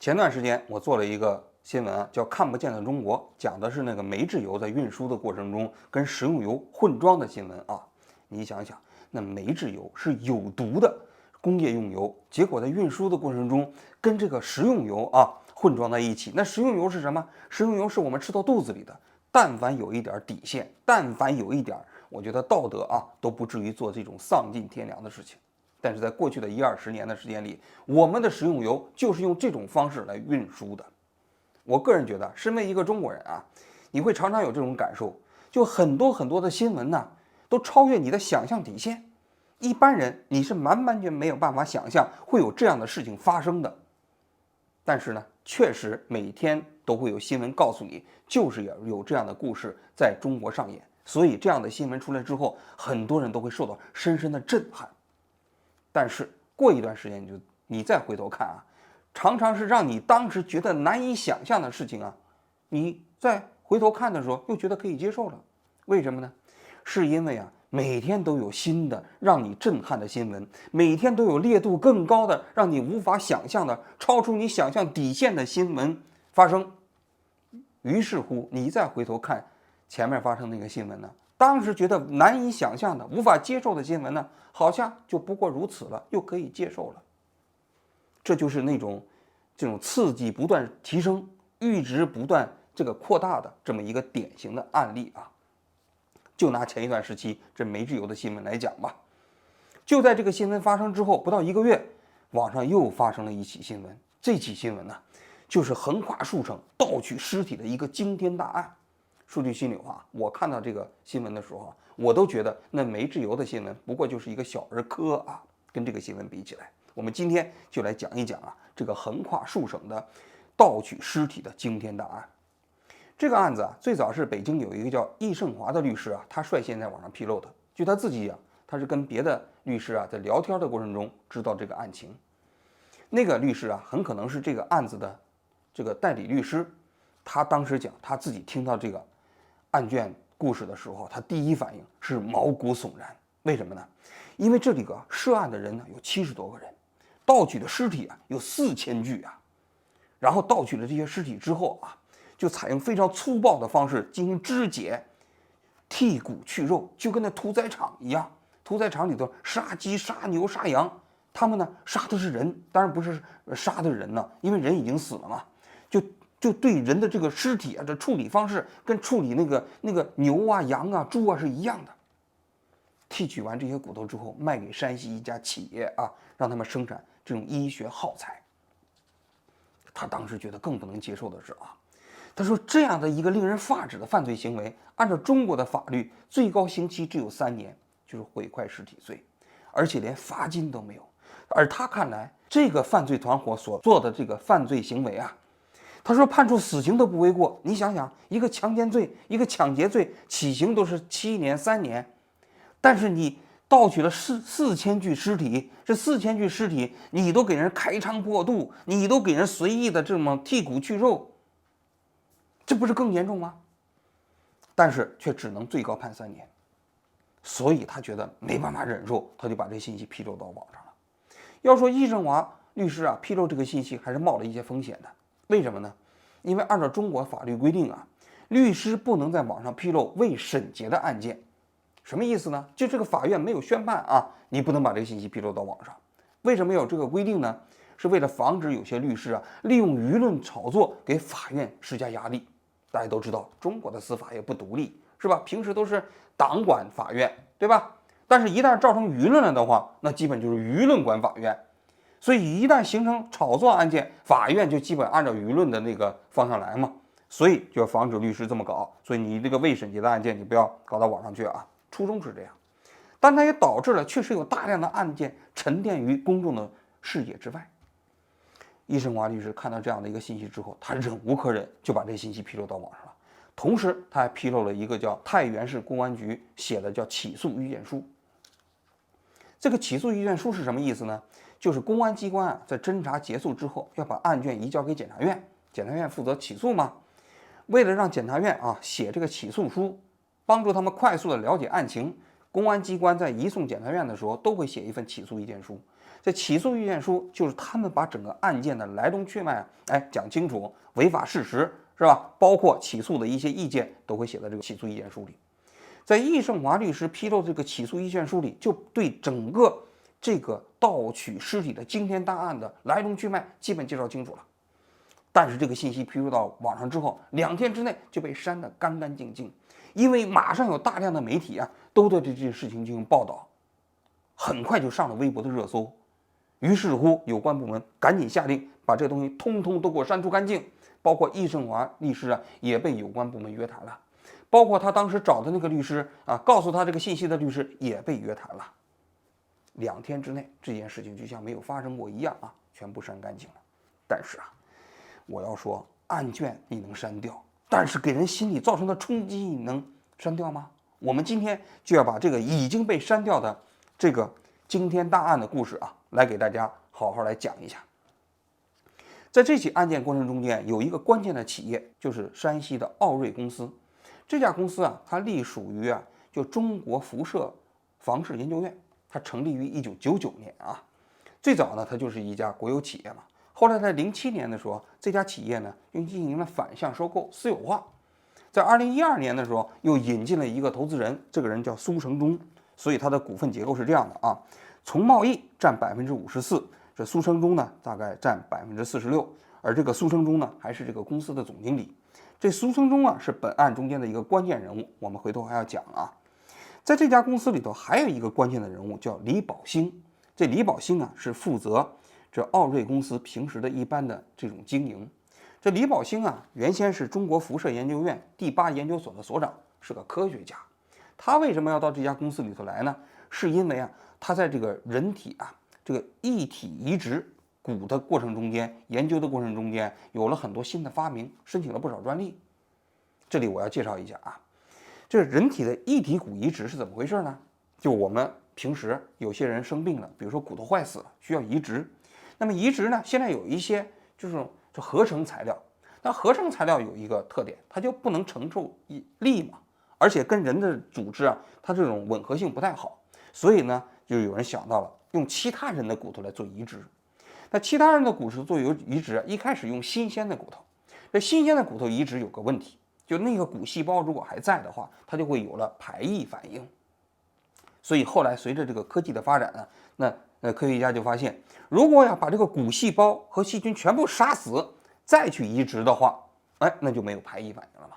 前段时间我做了一个新闻啊，叫《看不见的中国》，讲的是那个煤制油在运输的过程中跟食用油混装的新闻啊。你想想，那煤制油是有毒的工业用油，结果在运输的过程中跟这个食用油混装在一起。那食用油是什么？食用油是我们吃到肚子里的，但凡有一点底线，但凡有一点我觉得道德都不至于做这种丧尽天良的事情。但是在过去的10-20年的时间里，我们的食用油就是用这种方式来运输的。我个人觉得，身为一个中国人你会常常有这种感受，就很多的新闻都超越你的想象底线。一般人你是完全没有办法想象会有这样的事情发生的。但是呢，确实每天都会有新闻告诉你，就是有这样的故事在中国上演。所以这样的新闻出来之后，很多人都会受到深深的震撼。但是过一段时间你再回头看常常是让你当时觉得难以想象的事情你再回头看的时候又觉得可以接受了。为什么呢？是因为每天都有新的让你震撼的新闻，每天都有烈度更高的让你无法想象的超出你想象底线的新闻发生。于是乎你再回头看前面发生那个新闻当时觉得难以想象的无法接受的新闻好像就不过如此了，又可以接受了。这就是这种刺激不断提升，阈值不断这个扩大的这么一个典型的案例就拿前一段时期这煤制油的新闻来讲吧，就在这个新闻发生之后不到1个月，网上又发生了一起新闻。这起新闻就是横跨数省盗取尸体的一个惊天大案。说句心里话，我看到这个新闻的时候我都觉得那煤制油的新闻不过就是一个小儿科跟这个新闻比起来，我们今天就来讲一讲这个横跨数省的盗取尸体的惊天大案。这个案子最早是北京有一个叫易胜华的律师他率先在网上披露的。据他自己讲，他是跟别的律师在聊天的过程中知道这个案情。那个律师很可能是这个案子的这个代理律师。他当时讲他自己听到这个案卷故事的时候，他第一反应是毛骨悚然。为什么呢？因为这里涉案的人有70多个人，盗取的尸体有4000具然后盗取了这些尸体之后就采用非常粗暴的方式进行肢解、剔骨去肉，就跟那屠宰场一样。屠宰场里头杀鸡、杀牛、杀羊，他们杀的是人，当然不是杀的人因为人已经死了嘛，就对人的这个尸体这处理方式跟处理那个牛羊猪是一样的。提取完这些骨头之后，卖给山西一家企业让他们生产这种医学耗材。他当时觉得更不能接受的是他说这样的一个令人发指的犯罪行为，按照中国的法律，最高刑期只有3年，就是毁坏尸体罪，而且连罚金都没有。而他看来，这个犯罪团伙所做的这个犯罪行为他说判处死刑都不为过。你想想，一个强奸罪、一个抢劫罪，起刑都是7年、3年，但是你盗取了4000具尸体，这4000具尸体你都给人开肠破肚，你都给人随意的这么剔骨去肉，这不是更严重吗？但是却只能最高判3年。所以他觉得没办法忍受，他就把这信息披露到网上了。要说易胜华律师披露这个信息还是冒了一些风险的。为什么呢？因为按照中国法律规定律师不能在网上披露未审结的案件。什么意思呢？就这个法院没有宣判你不能把这个信息披露到网上。为什么有这个规定呢？是为了防止有些律师利用舆论炒作给法院施加压力。大家都知道中国的司法也不独立，是吧？平时都是党管法院，对吧？但是一旦造成舆论了的话，那基本就是舆论管法院。所以一旦形成炒作案件，法院就基本按照舆论的那个方向来嘛。所以就要防止律师这么搞。所以你这个未审结的案件你不要搞到网上去初衷是这样。但它也导致了确实有大量的案件沉淀于公众的视野之外。易胜华律师看到这样的一个信息之后，他忍无可忍，就把这信息披露到网上了。同时他还披露了一个叫太原市公安局写的叫起诉意见书。这个起诉意见书是什么意思呢？就是公安机关在侦查结束之后要把案卷移交给检察院，检察院负责起诉嘛。为了让检察院写这个起诉书，帮助他们快速的了解案情，公安机关在移送检察院的时候都会写一份起诉意见书。这起诉意见书就是他们把整个案件的来龙去脉讲清楚，违法事实是吧？包括起诉的一些意见都会写在这个起诉意见书里。在易胜华律师披露这个起诉意见书里，就对整个这个盗取尸体的惊天大案的来龙去脉基本介绍清楚了。但是这个信息披露到网上之后，2天之内就被删得干干净净，因为马上有大量的媒体都对这件事情进行报道，很快就上了微博的热搜。于是乎，有关部门赶紧下令把这东西通通都给我删除干净，包括易胜华律师也被有关部门约谈了，包括他当时找的那个律师告诉他这个信息的律师也被约谈了。2天之内，这件事情就像没有发生过一样全部删干净了。但是我要说，案卷你能删掉，但是给人心理造成的冲击你能删掉吗？我们今天就要把这个已经被删掉的这个惊天大案的故事来给大家好好来讲一下。在这起案件过程中间，有一个关键的企业，就是山西的奥瑞公司。这家公司它隶属于就中国辐射防治研究院，它成立于1999年最早呢，它就是一家国有企业嘛。后来在07年的时候，这家企业呢又进行了反向收购私有化。在2012年的时候，又引进了一个投资人，这个人叫苏成忠。所以它的股份结构是这样的从贸易占54%，这苏成忠呢大概占46%，而这个苏成忠呢还是这个公司的总经理。这苏成忠是本案中间的一个关键人物，我们回头还要讲在这家公司里头还有一个关键的人物叫李宝兴。这李宝兴是负责这奥瑞公司平时的一般的这种经营。这李宝兴原先是中国辐射研究院第8研究所的所长，是个科学家。他为什么要到这家公司里头来呢？是因为他在这个人体这个异体移植骨的过程中间，研究的过程中间有了很多新的发明，申请了不少专利。这里我要介绍一下这人体的异体骨移植是怎么回事呢？就我们平时有些人生病了，比如说骨头坏死了，需要移植。那么移植呢，现在有一些就是合成材料，那合成材料有一个特点，它就不能承受力嘛，而且跟人的组织它这种吻合性不太好，所以呢，就有人想到了用其他人的骨头来做移植。那其他人的骨头做移植一开始用新鲜的骨头，这新鲜的骨头移植有个问题，就那个骨细胞如果还在的话，它就会有了排异反应。所以后来随着这个科技的发展那科学家就发现，如果要把这个骨细胞和细菌全部杀死，再去移植的话，那就没有排异反应了嘛。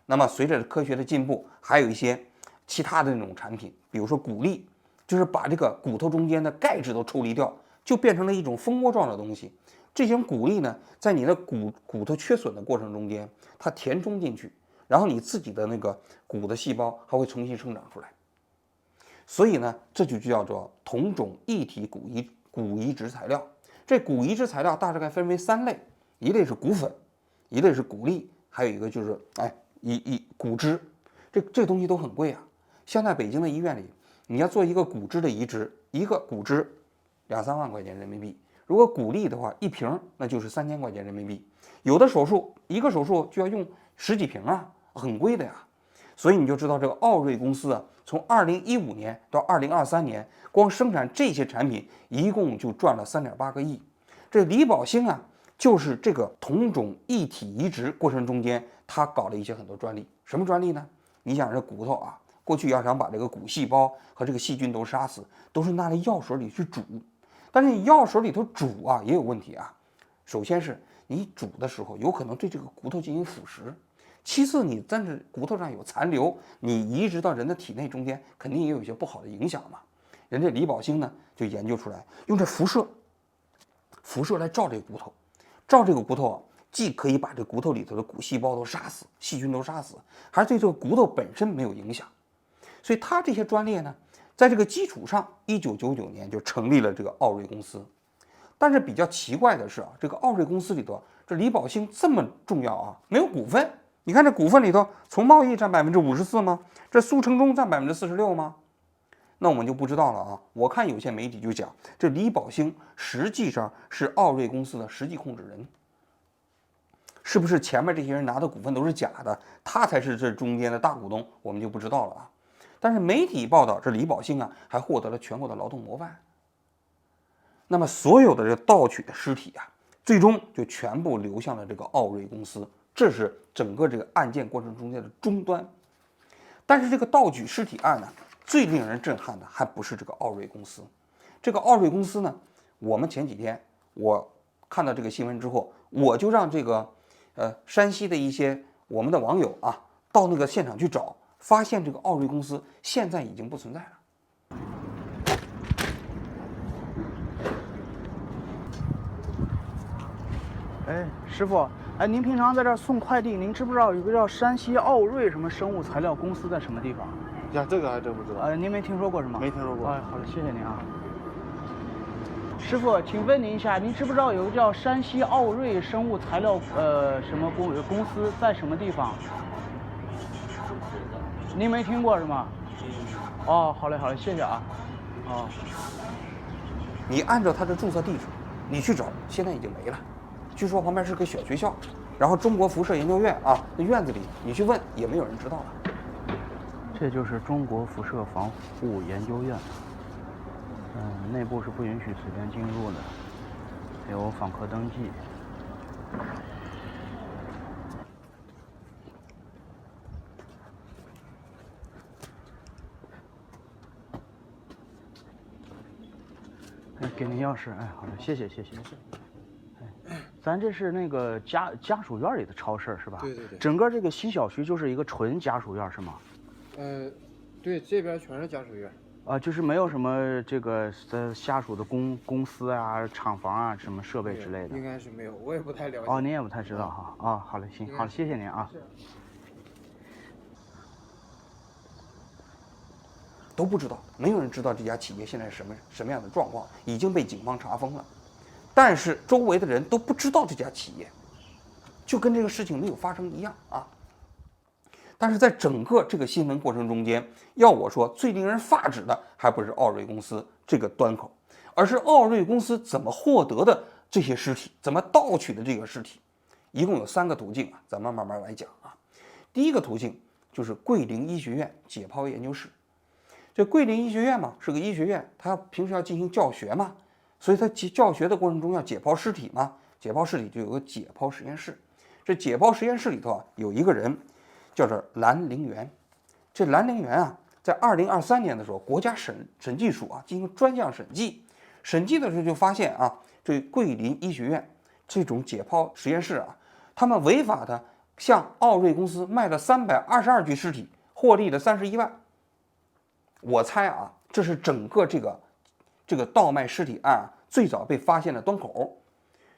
那么随着科学的进步，还有一些其他的那种产品，比如说骨粒，就是把这个骨头中间的钙质都抽离掉，就变成了一种蜂窝状的东西。这种骨粒呢，在你的骨头缺损的过程中间，它填充进去，然后你自己的那个骨的细胞还会重新生长出来。所以呢，这就叫做同种异体骨移植材料。这骨移植材料大概分为3类，一类是骨粉，一类是骨粒，还有一个就是骨脂。这东西都很贵像在北京的医院里，你要做一个骨脂的移植，一个骨脂2-3万块钱人民币，如果骨粒的话，1瓶那就是3000块钱人民币。有的手术一个手术就要用10几瓶很贵的呀。所以你就知道这个奥瑞公司从2015年到2023年，光生产这些产品一共就赚了3.8个亿。这李宝兴就是这个同种异体移植过程中间，他搞了一些很多专利。什么专利呢？你想这骨头过去要想把这个骨细胞和这个细菌都杀死，都是拿来药水里去煮。但是你药水里头煮也有问题首先是你煮的时候有可能对这个骨头进行腐蚀，其次你但是骨头上有残留，你移植到人的体内中间肯定也有一些不好的影响嘛。人家李宝兴呢就研究出来，用这辐射来照这个骨头，照这个骨头既可以把这骨头里头的骨细胞都杀死，细菌都杀死，还对这个骨头本身没有影响。所以他这些专利呢，在这个基础上，1999年就成立了这个奥瑞公司。但是比较奇怪的是这个奥瑞公司里头，这李宝兴这么重要没有股份。你看这股份里头，从贸易占54%吗？这苏成忠占46%吗？那我们就不知道了我看有些媒体就讲，这李宝兴实际上是奥瑞公司的实际控制人。是不是前面这些人拿的股份都是假的，他才是这中间的大股东，我们就不知道了但是媒体报道，这李宝兴还获得了全国的劳动模范。那么所有的这盗取的尸体啊，最终就全部流向了这个奥瑞公司，这是整个这个案件过程中间的终端。但是这个盗取尸体案呢，最令人震撼的还不是这个奥瑞公司。这个奥瑞公司呢，我们前几天我看到这个新闻之后，我就让这个山西的一些我们的网友啊，到那个现场去找，发现这个奥瑞公司现在已经不存在了。哎，师傅，哎，您平常在这儿送快递，您知不知道有个叫山西奥瑞什么生物材料公司在什么地方？呀，这个还真不知道。您没听说过是吗？没听说过。哎，好的，谢谢您啊。师傅，请问您一下，您知不知道有个叫山西奥瑞生物材料什么公司在什么地方？您没听过是吗？哦，好嘞，好嘞，谢谢啊。哦，你按照他的注册地址，你去找，现在已经没了。据说旁边是个小学校，然后中国辐射研究院啊，那院子里你去问也没有人知道了。这就是中国辐射防护研究院。内部是不允许随便进入的，有访客登记。哎，给您钥匙。哎，好的，谢谢谢谢。咱这是那个家属院里的超市是吧？对对对。整个这个西小区就是一个纯家属院是吗？对，这边全是家属院。就是没有什么这个下属的公司啊、厂房啊、什么设备之类的。应该是没有，我也不太了解。哦，您也不太知道哈。好嘞，行，好了，谢谢您啊。都不知道，没有人知道这家企业现在是什么样的状况，已经被警方查封了。但是周围的人都不知道这家企业，就跟这个事情没有发生一样啊。但是在整个这个新闻过程中间，要我说最令人发指的还不是奥瑞公司这个端口，而是奥瑞公司怎么获得的这些尸体，怎么盗取的这个尸体。一共有3个途径啊，咱们慢慢来讲啊。第一个途径就是桂林医学院解剖研究室。这桂林医学院嘛，是个医学院，它平时要进行教学嘛，所以它教学的过程中要解剖尸体嘛，解剖尸体就有个解剖实验室。这解剖实验室里头啊，有一个人叫做兰陵源。这兰陵源啊，在2023年的时候，国家审计署啊进行专项审计，审计的时候就发现啊，这桂林医学院这种解剖实验室啊，他们违法的向奥瑞公司卖了322具尸体，获利了31万。我猜啊，这是整个这个盗卖尸体案最早被发现的端口，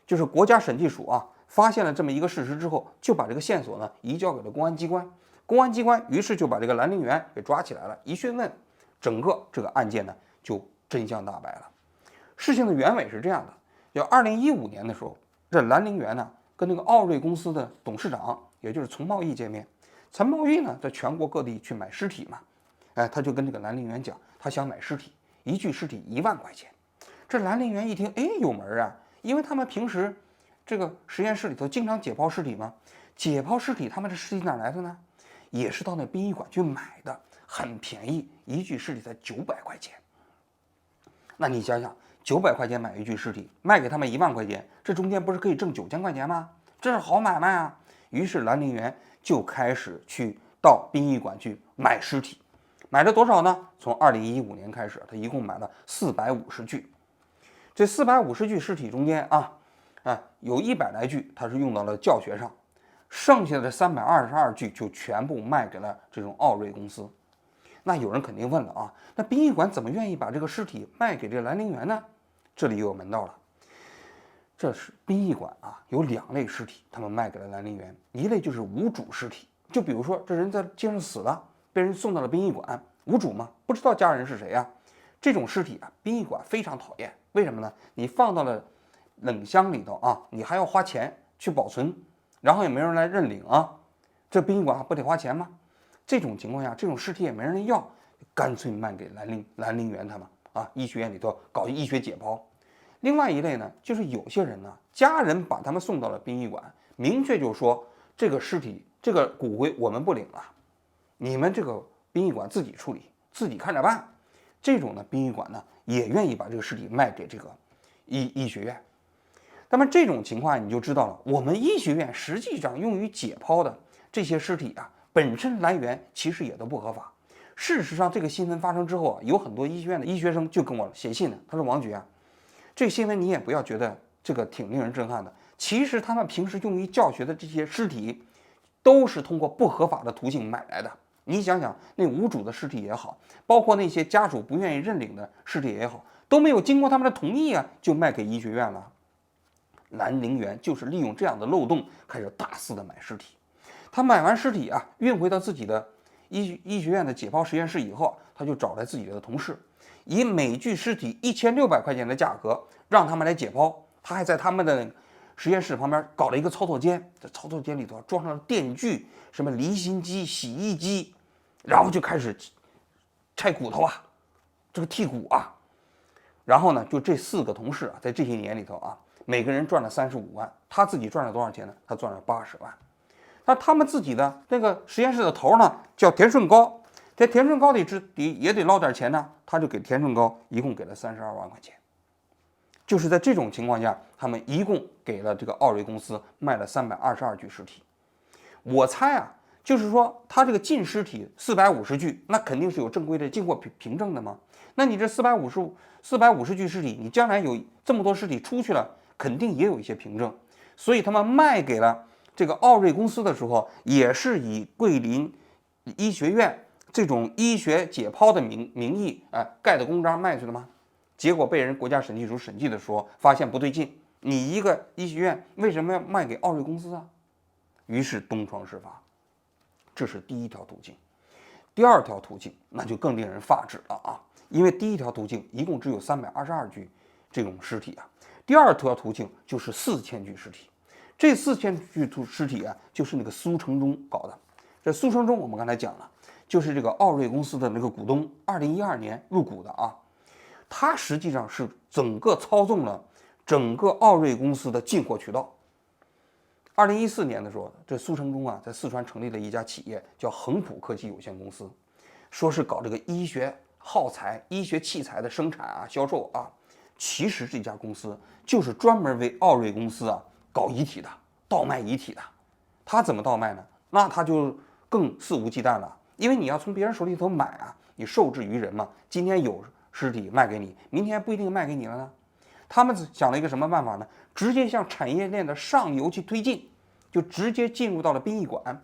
就是国家审计署啊发现了这么一个事实之后，就把这个线索呢移交给了公安机关，公安机关于是就把这个兰陵源给抓起来了。一讯问，整个这个案件呢就真相大白了。事情的原委是这样的，就2015年的时候，这兰陵源呢跟那个奥瑞公司的董事长，也就是陈茂义见面。陈茂义呢在全国各地去买尸体嘛，他就跟这个兰陵源讲，他想买尸体，一具尸体1万块钱。这兰陵源一听，有门啊，因为他们平时这个实验室里头经常解剖尸体嘛，解剖尸体他们这尸体哪来的呢？也是到那殡仪馆去买的，很便宜，一具尸体才900块钱。那你想想，900块钱买一具尸体，卖给他们1万块钱，这中间不是可以挣9000块钱吗？这是好买卖啊！于是兰陵源就开始去到殡仪馆去买尸体。买了多少呢？从2015年开始，他一共买了450具。这450具尸体中间有100来具他是用到了教学上，剩下的322具就全部卖给了这种奥瑞公司。那有人肯定问了啊，那殡仪馆怎么愿意把这个尸体卖给这兰陵源呢？这里又有门道了。这是殡仪馆啊，有2类尸体，他们卖给了兰陵源。一类就是无主尸体，就比如说这人在街上死了，被人送到了殡仪馆，无主嘛，不知道家人是谁啊。这种尸体啊，殡仪馆非常讨厌。为什么呢？你放到了冷箱里头啊，你还要花钱去保存，然后也没人来认领啊，这殡仪馆不得花钱吗？这种情况下，这种尸体也没人要，干脆卖给兰陵源他们啊，医学院里头搞医学解剖。另外一类呢，就是有些人呢，家人把他们送到了殡仪馆，明确就说这个尸体、这个骨灰我们不领了，你们这个殡仪馆自己处理，自己看着办。这种呢，殡仪馆呢也愿意把这个尸体卖给这个医学院。那么这种情况你就知道了，我们医学院实际上用于解剖的这些尸体啊，本身来源其实也都不合法。事实上，这个新闻发生之后啊，有很多医学院的医学生就跟我写信呢，他说王局啊，这新闻你也不要觉得这个挺令人震撼的，其实他们平时用于教学的这些尸体，都是通过不合法的途径买来的。你想想，那无主的尸体也好，包括那些家属不愿意认领的尸体也好，都没有经过他们的同意啊，就卖给医学院了。南陵园就是利用这样的漏洞，开始大肆的买尸体。他买完尸体啊，运回到自己的医学院的解剖实验室以后，他就找来自己的同事，以每具尸体1600块钱的价格让他们来解剖。他还在他们的实验室旁边搞了一个操作间，在操作间里头装上了电锯、什么离心机、洗衣机，然后就开始拆骨头啊，这个剔骨啊。然后呢，就这4个同事啊，在这些年里头啊，每个人赚了35万，他自己赚了多少钱呢？他赚了80万。那他们自己的那个实验室的头呢，叫田顺高，这田顺高也得捞点钱呢，他就给田顺高一共给了32万块钱。就是在这种情况下，他们一共给了这个奥瑞公司卖了322具尸体。我猜啊，就是说他这个进尸体450具，那肯定是有正规的经过凭证的嘛。那你这450具尸体，你将来有这么多尸体出去了，肯定也有一些凭证。所以他们卖给了这个奥瑞公司的时候，也是以桂林医学院这种医学解剖的名义，盖的公章卖去了吗？结果被人国家审计署审计的时候发现不对劲，你一个医学院为什么要卖给奥瑞公司啊？于是东窗事发，这是第一条途径。第二条途径那就更令人发指了啊，因为第一条途径一共只有322具这种尸体啊，第二条途径就是4000具尸体。这4000具尸体啊，就是那个苏成忠搞的。这苏成忠我们刚才讲了，就是这个奥瑞公司的那个股东，2012年入股的啊。他实际上是整个操纵了整个奥瑞公司的进货渠道。2014年的时候，这苏成忠啊，在四川成立了一家企业，叫恒普科技有限公司，说是搞这个医学耗材、医学器材的生产啊、销售啊。其实这家公司就是专门为奥瑞公司啊搞遗体的，倒卖遗体的。他怎么倒卖呢？那他就更肆无忌惮了，因为你要从别人手里头买啊，你受制于人嘛。今天有尸体卖给你，明天不一定卖给你了呢。他们想了一个什么办法呢？直接向产业链的上游去推进，就直接进入到了殡仪馆。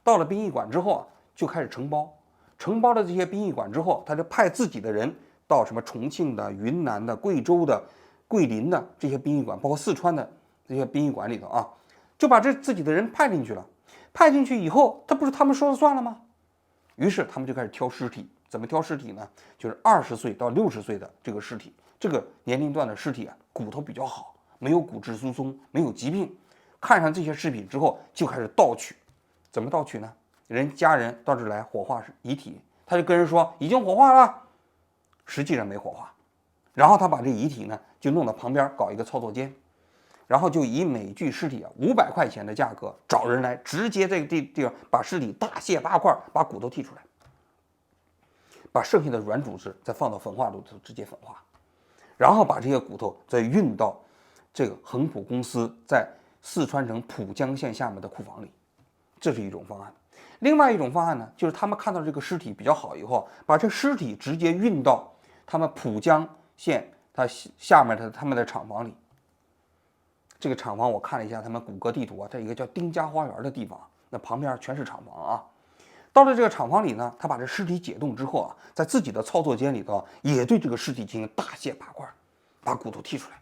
到了殡仪馆之后啊，就开始承包。承包了这些殡仪馆之后，他就派自己的人到什么重庆的、云南的、贵州的、桂林的这些殡仪馆，包括四川的这些殡仪馆里头啊，就把自己的人派进去了。派进去以后，他不是他们说了算了吗？于是他们就开始挑尸体。怎么挑尸体呢？就是20岁到60岁的这个尸体，这个年龄段的尸体啊，骨头比较好，没有骨质疏松，没有疾病。看上这些尸体之后，就开始盗取。怎么盗取呢？人家人到这儿来火化遗体，他就跟人说已经火化了，实际上没火化。然后他把这遗体呢，就弄到旁边搞一个操作间，然后就以每具尸体啊500块钱的价格找人来，直接这个地方把尸体大卸8块，把骨头剔出来。把剩下的软组织再放到焚化炉里头直接焚化，然后把这些骨头再运到这个恒普公司在四川省蒲江县下面的库房里，这是一种方案。另外一种方案呢，就是他们看到这个尸体比较好以后，把这尸体直接运到他们蒲江县它下面的他们的厂房里。这个厂房我看了一下他们谷歌地图啊，在一个叫丁家花园的地方，那旁边全是厂房啊。到了这个厂房里呢，他把这尸体解冻之后啊，在自己的操作间里头也对这个尸体进行大卸8块，把骨头剔出来。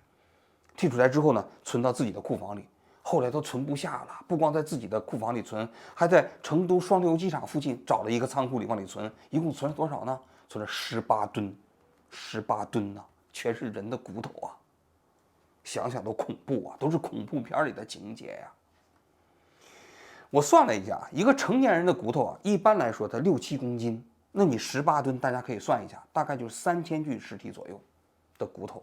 剔出来之后呢，存到自己的库房里。后来都存不下了，不光在自己的库房里存，还在成都双流机场附近找了一个仓库里往里存。一共存了多少呢？存了18吨，18吨呢，全是人的骨头啊！想想都恐怖啊，都是恐怖片里的情节呀。我算了一下，一个成年人的骨头啊，一般来说它6、7公斤，那你18吨，大家可以算一下，大概就是3000具尸体左右的骨头。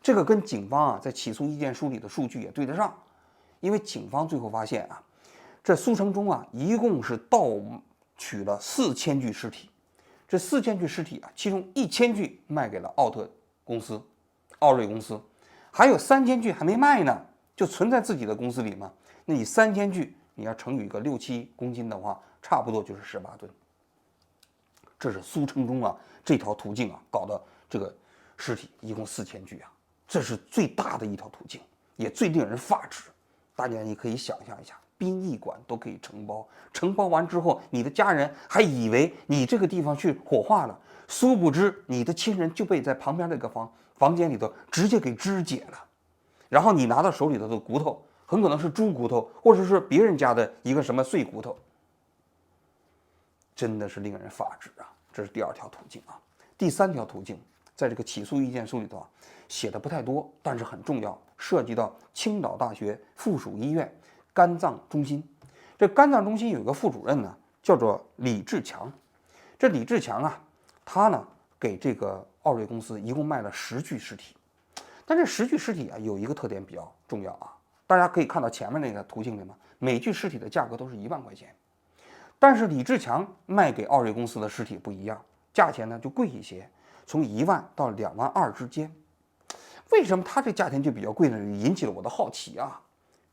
这个跟警方啊在起诉意见书里的数据也对得上，因为警方最后发现啊，这苏成忠啊一共是盗取了4000具尸体，这4000具尸体啊，其中1000具卖给了奥特公司，奥瑞公司，还有3000具还没卖呢，就存在自己的公司里嘛。那你3000具，你要乘以一个6、7公斤的话，差不多就是18吨。这是苏承宗啊这条途径啊搞的这个尸体一共4000具啊，这是最大的一条途径，也最令人发指。大家你可以想象一下，殡仪馆都可以承包，承包完之后，你的家人还以为你这个地方去火化了，殊不知你的亲人就被在旁边那个房间里头直接给肢解了，然后你拿到手里头的骨头很可能是猪骨头，或者是别人家的一个什么碎骨头，真的是令人发指啊！这是第2条途径啊。第3条途径，在这个起诉意见书里头啊写的不太多，但是很重要，涉及到青岛大学附属医院肝脏中心。这肝脏中心有一个副主任呢，叫做李志强。这李志强啊，他呢给这个奥瑞公司一共卖了10具尸体，但这10具尸体啊有一个特点比较重要啊，大家可以看到前面那个图形里面，每具尸体的价格都是1万块钱。但是李志强卖给奥瑞公司的尸体不一样，价钱呢就贵一些，从1万到2万2之间。为什么他这价钱就比较贵呢？引起了我的好奇啊。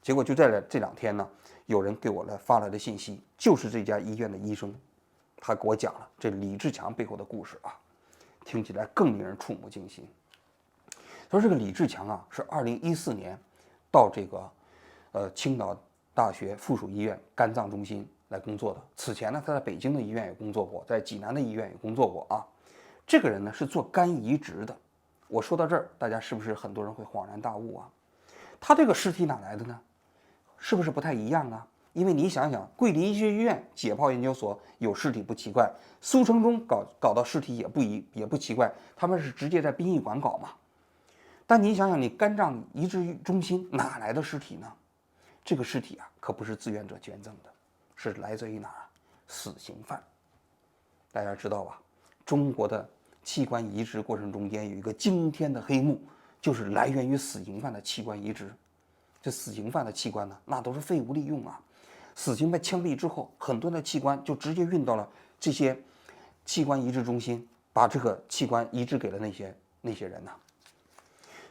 结果就在这2天呢，有人给我发来的信息，就是这家医院的医生，他给我讲了这李志强背后的故事啊，听起来更令人触目惊心。他说这个李志强啊，是2014年到这个青岛大学附属医院肝脏中心来工作的。此前呢，他在北京的医院也工作过，在济南的医院也工作过啊。这个人呢是做肝移植的。我说到这儿，大家是不是很多人会恍然大悟啊？他这个尸体哪来的呢？是不是不太一样啊？因为你想想，桂林医学医院解剖研究所有尸体不奇怪，苏承宗搞到尸体也不奇怪，他们是直接在殡仪馆搞嘛。但你想想，你肝脏移植中心哪来的尸体呢？这个尸体啊，可不是志愿者捐赠的，是来自于哪儿？死刑犯。大家知道吧？中国的器官移植过程中间有一个惊天的黑幕，就是来源于死刑犯的器官移植。这死刑犯的器官呢，那都是废物利用啊。死刑被枪毙之后，很多的器官就直接运到了这些器官移植中心，把这个器官移植给了那些人呐。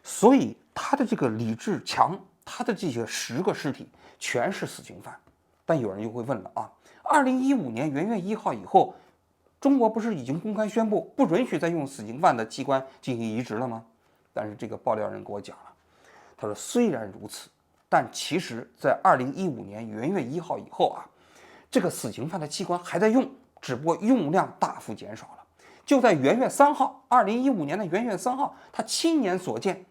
所以他的这个李志强，他的这些10个尸体全是死刑犯。但有人就会问了啊，2015年元月1号以后，中国不是已经公开宣布不允许再用死刑犯的器官进行移植了吗？但是这个爆料人给我讲了，他说虽然如此，但其实在2015年元月1号以后啊，这个死刑犯的器官还在用，只不过用量大幅减少了。就在元月3号，2015年的元月3号，他亲眼所见，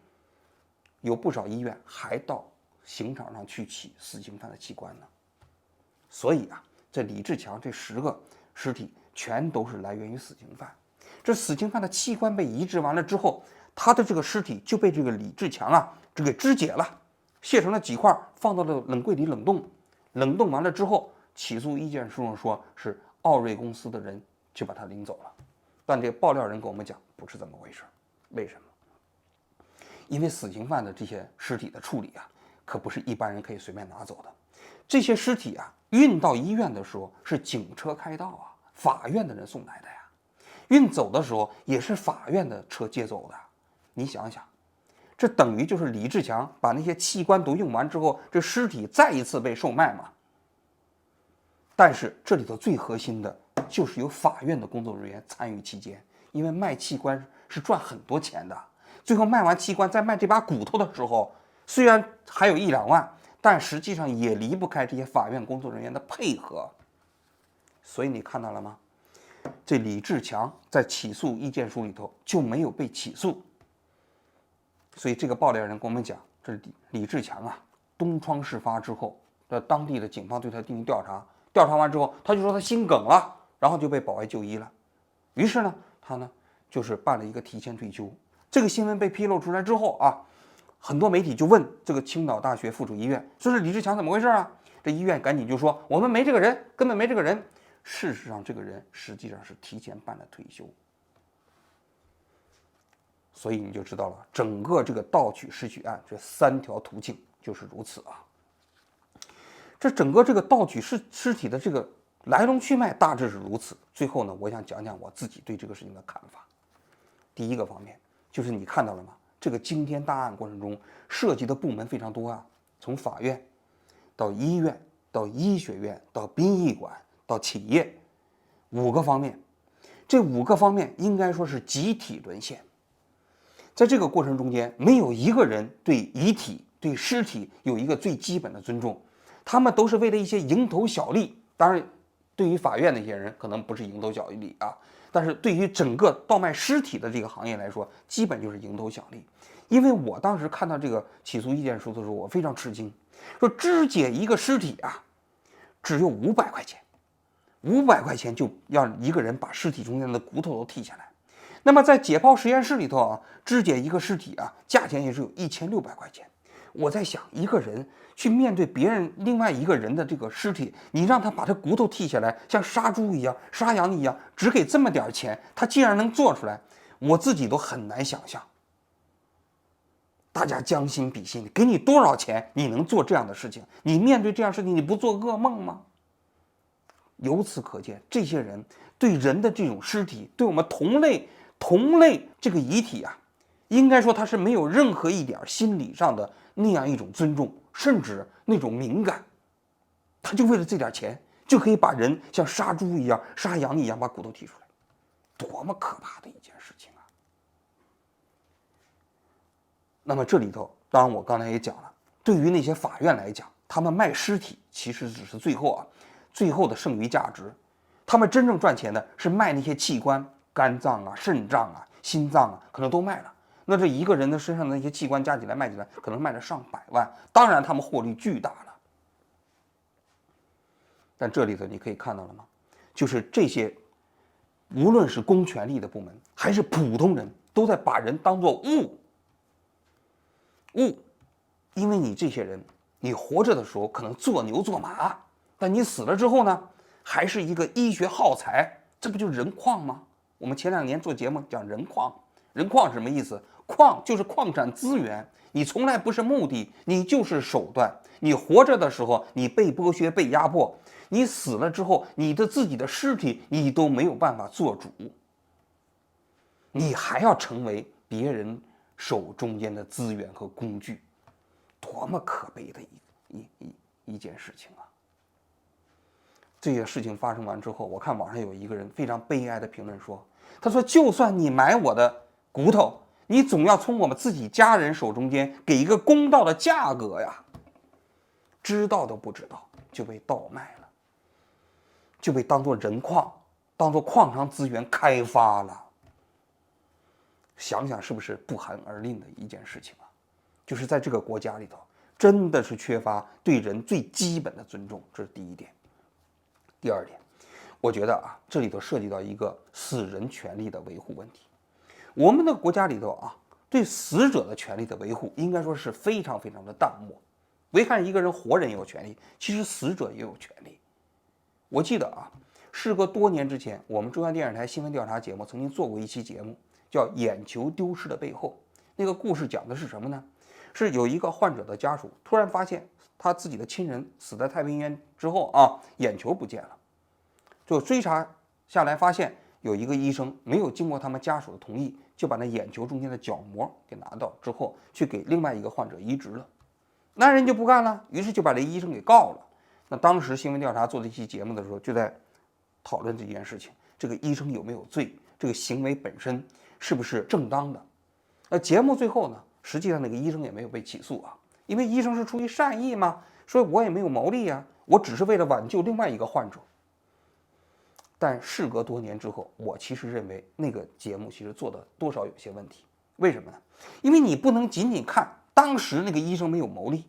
有不少医院还到刑场上去取死刑犯的器官呢。所以啊，这李志强这10个尸体全都是来源于死刑犯。这死刑犯的器官被移植完了之后，他的这个尸体就被这个李志强啊这给肢解了，卸成了几块，放到了冷柜里冷冻。冷冻完了之后，起诉意见书上说是奥瑞公司的人去把他领走了。但这个爆料人跟我们讲不是这么回事。为什么？因为死刑犯的这些尸体的处理啊，可不是一般人可以随便拿走的。这些尸体啊，运到医院的时候是警车开道啊，法院的人送来的呀。运走的时候也是法院的车接走的。你想想，这等于就是李志强把那些器官都用完之后，这尸体再一次被售卖嘛。但是这里头最核心的就是有法院的工作人员参与其间，因为卖器官是赚很多钱的。最后卖完器官再卖这把骨头的时候，虽然还有1、2万，但实际上也离不开这些法院工作人员的配合。所以你看到了吗？这李志强在起诉意见书里头就没有被起诉。所以这个爆料人跟我们讲，这李志强啊，东窗事发之后，当地的警方对他进行调查，调查完之后，他就说他心梗了，然后就被保外就医了。于是呢，他呢就是办了一个提前退休。这个新闻被披露出来之后啊，很多媒体就问这个青岛大学附属医院，说是李志强怎么回事啊？这医院赶紧就说我们没这个人，根本没这个人。事实上，这个人实际上是提前办了退休。所以你就知道了，整个这个盗取尸体案这3条途径就是如此啊。这整个这个盗取尸体的这个来龙去脉大致是如此。最后呢，我想讲讲我自己对这个事情的看法。第一个方面就是你看到了吗？这个惊天大案过程中涉及的部门非常多啊，从法院到医院到医学院到殡仪馆到企业，5个方面，这5个方面应该说是集体沦陷。在这个过程中间，没有一个人对遗体、对尸体有一个最基本的尊重，他们都是为了一些蝇头小利。当然，对于法院那些人可能不是蝇头小利啊，但是对于整个倒卖尸体的这个行业来说，基本就是蝇头小利。因为我当时看到这个起诉意见书的时候，我非常吃惊，说肢解一个尸体啊，只有500块钱，500块钱就让一个人把尸体中间的骨头都剔下来。那么在解剖实验室里头啊，肢解一个尸体啊，价钱也是有1600块钱。我在想，一个人去面对别人另外一个人的这个尸体，你让他把这骨头剔下来，像杀猪一样、杀羊一样，只给这么点钱，他竟然能做出来，我自己都很难想象。大家将心比心，给你多少钱，你能做这样的事情？你面对这样的事情，你不做噩梦吗？由此可见，这些人对人的这种尸体，对我们同类这个遗体啊，应该说他是没有任何一点心理上的那样一种尊重，甚至那种敏感。他就为了这点钱，就可以把人像杀猪一样、杀羊一样把骨头剔出来，多么可怕的一件事情啊！那么这里头，当然我刚才也讲了，对于那些法院来讲，他们卖尸体其实只是最后的剩余价值，他们真正赚钱的是卖那些器官，肝脏啊、肾脏啊、心脏啊，可能都卖了。那这一个人的身上的那些器官加起来卖起来，可能卖了上百万，当然他们获利巨大了。但这里头你可以看到了吗？就是这些，无论是公权力的部门，还是普通人，都在把人当作物。因为你这些人，你活着的时候可能做牛做马，但你死了之后呢，还是一个医学耗材，这不就是人矿吗？我们前2年做节目讲人矿，人矿是什么意思？矿就是矿产资源，你从来不是目的，你就是手段。你活着的时候，你被剥削、被压迫；你死了之后，你的自己的尸体你都没有办法做主，你还要成为别人手中间的资源和工具，多么可悲的一件事情啊！这些事情发生完之后，我看网上有一个人非常悲哀的评论说：“他说，就算你买我的骨头，你总要从我们自己家人手中间给一个公道的价格呀。知道都不知道，就被倒卖了，就被当作人矿，当作矿藏资源开发了。想想是不是不寒而栗的一件事情啊？就是在这个国家里头，真的是缺乏对人最基本的尊重，这是第一点。第二点，我觉得啊，这里头涉及到一个死人权利的维护问题。我们的国家里头啊，对死者的权利的维护，应该说是非常非常的淡漠。别看一个人活人也有权利，其实死者也有权利。我记得啊，事隔多年之前，我们中央电视台新闻调查节目曾经做过一期节目，叫《眼球丢失的背后》。那个故事讲的是什么呢？是有一个患者的家属突然发现他自己的亲人死在太平间之后啊，眼球不见了，就追查下来发现有一个医生没有经过他们家属的同意，就把那眼球中间的角膜给拿到之后，去给另外一个患者移植了。那人就不干了，于是就把这医生给告了。那当时新闻调查做这期节目的时候，就在讨论这件事情，这个医生有没有罪，这个行为本身是不是正当的。那节目最后呢，实际上那个医生也没有被起诉啊，因为医生是出于善意嘛，说我也没有牟利啊，我只是为了挽救另外一个患者。但事隔多年之后，我其实认为那个节目其实做的多少有些问题。为什么呢？因为你不能仅仅看当时那个医生没有牟利，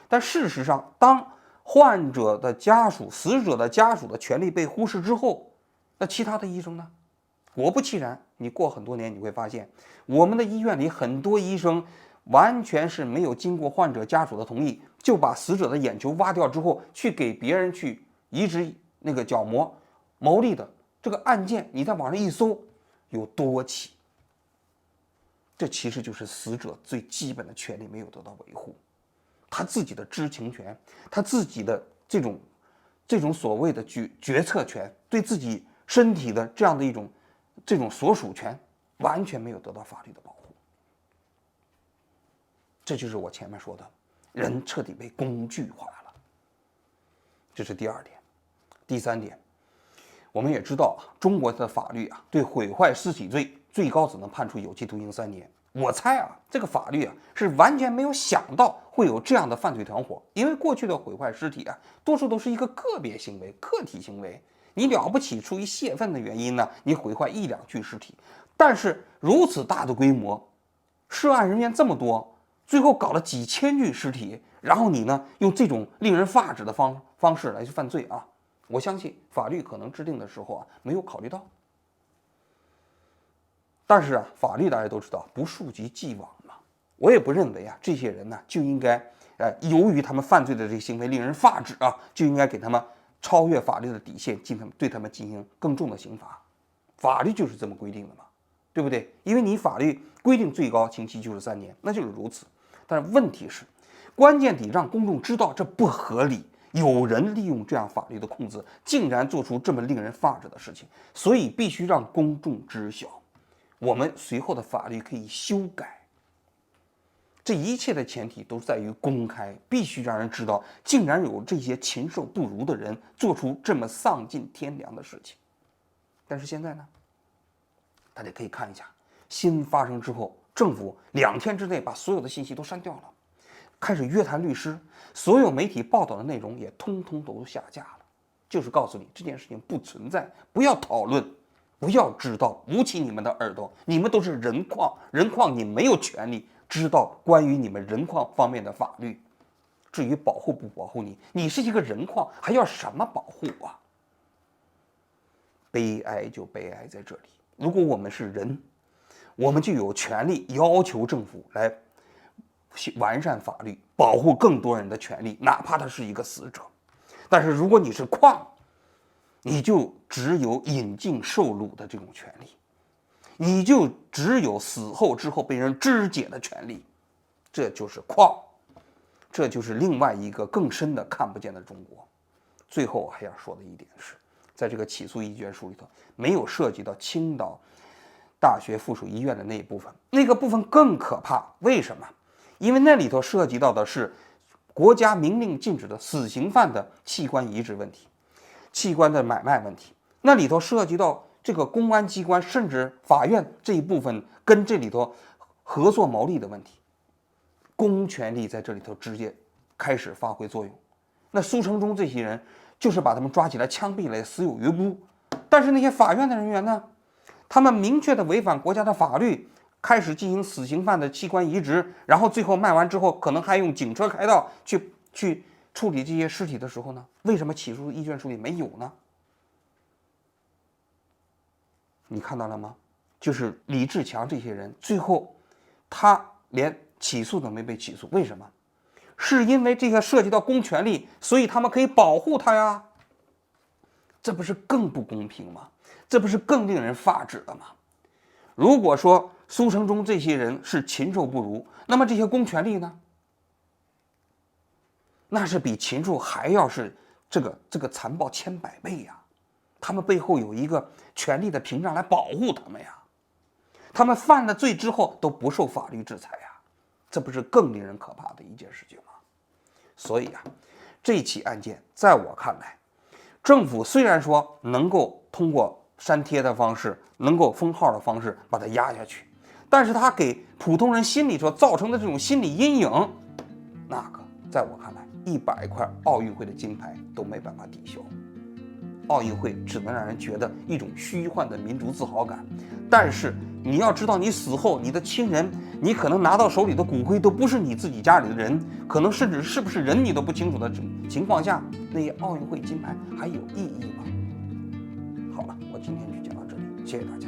但事实上，当患者的家属、死者的家属的权利被忽视之后，那其他的医生呢？果不其然，你过很多年你会发现，我们的医院里很多医生完全是没有经过患者家属的同意，就把死者的眼球挖掉之后，去给别人去移植那个角膜，牟利的这个案件，你在网上一搜，有多起。这其实就是死者最基本的权利没有得到维护，他自己的知情权，他自己的这种所谓的决策权，对自己身体的这样的一种所属权，完全没有得到法律的保护。这就是我前面说的，人彻底被工具化了。这是第二点。第三点，我们也知道中国的法律对毁坏尸体罪最高只能判处有期徒刑3年。我猜这个法律是完全没有想到会有这样的犯罪团伙，因为过去的毁坏尸体多数都是一个个别行为、个体行为，你了不起出于泄愤的原因你毁坏1-2具尸体，但是如此大的规模，涉案人员这么多，最后搞了几千具尸体，然后你用这种令人发指的方式来去犯罪我相信法律可能制定的时候没有考虑到。但是法律大家都知道不溯及既往嘛，我也不认为这些人就应该由于他们犯罪的这个行为令人发指就应该给他们超越法律的底线，对他们进行更重的刑罚。法律就是这么规定的嘛，对不对？因为你法律规定最高刑期就是3年，那就是如此。但是问题是，关键得让公众知道这不合理，有人利用这样法律的控制，竟然做出这么令人发指的事情，所以必须让公众知晓。我们随后的法律可以修改，这一切的前提都在于公开，必须让人知道，竟然有这些禽兽不如的人做出这么丧尽天良的事情。但是现在呢，大家可以看一下，新闻发生之后，政府2天之内把所有的信息都删掉了，开始约谈律师，所有媒体报道的内容也通通都下架了，就是告诉你这件事情不存在，不要讨论。不要知道，捂起你们的耳朵，你们都是人矿，你没有权利知道关于你们人矿方面的法律。至于保护不保护你，你是一个人矿，还要什么保护悲哀就悲哀在这里。如果我们是人，我们就有权利要求政府来完善法律，保护更多人的权利，哪怕他是一个死者。但是如果你是矿，你就只有引颈受辱的这种权利，你就只有死后之后被人肢解的权利，这就是矿，这就是另外一个更深的看不见的中国。最后还要说的一点是，在这个起诉意见书里头没有涉及到青岛大学附属医院的那一部分，那个部分更可怕。为什么？因为那里头涉及到的是国家明令禁止的死刑犯的器官移植问题，器官的买卖问题，那里头涉及到这个公安机关甚至法院这一部分跟这里头合作牟利的问题，公权力在这里头直接开始发挥作用。那苏成忠这些人就是把他们抓起来枪毙了，死有余辜。但是那些法院的人员呢，他们明确的违反国家的法律，开始进行死刑犯的器官移植，然后最后卖完之后，可能还用警车开道去处理这些尸体的时候呢，为什么起诉意见书里没有呢？你看到了吗？就是李志强这些人，最后他连起诉都没被起诉，为什么？是因为这个涉及到公权力，所以他们可以保护他呀。这不是更不公平吗？这不是更令人发指的吗？如果说苏成忠这些人是禽兽不如，那么这些公权力呢？那是比禽兽还要是这个残暴100倍呀！他们背后有一个权力的屏障来保护他们呀。他们犯了罪之后都不受法律制裁呀，这不是更令人可怕的一件事情吗？所以这起案件在我看来，政府虽然说能够通过删帖的方式，能够封号的方式把它压下去，但是它给普通人心里所造成的这种心理阴影，那个在我看来，100块奥运会的金牌都没办法抵消。奥运会只能让人觉得一种虚幻的民族自豪感，但是你要知道，你死后你的亲人，你可能拿到手里的骨灰都不是你自己家里的人，可能甚至是不是人你都不清楚的情况下，那些奥运会金牌还有意义吗？好了，我今天就讲到这里，谢谢大家。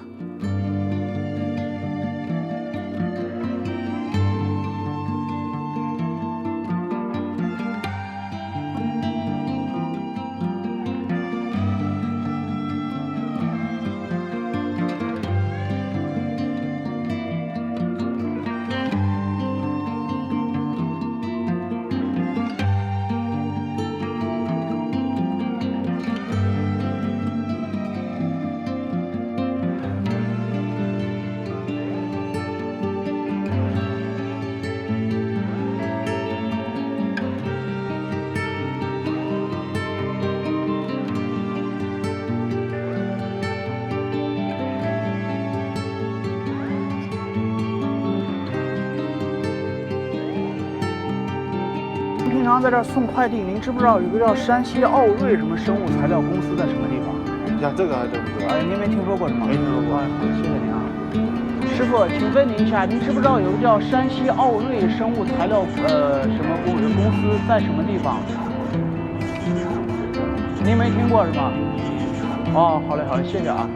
平常在这儿送快递，您知不知道有个叫山西奥瑞什么生物材料公司在什么地方？呀，这个还真不知道。哎，您没听说过是吗？没听说过。好，谢谢您啊。师傅，请问您一下，您知不知道有个叫山西奥瑞生物材料什么公司在什么地方？您没听过是吗？哦，好嘞，谢谢啊。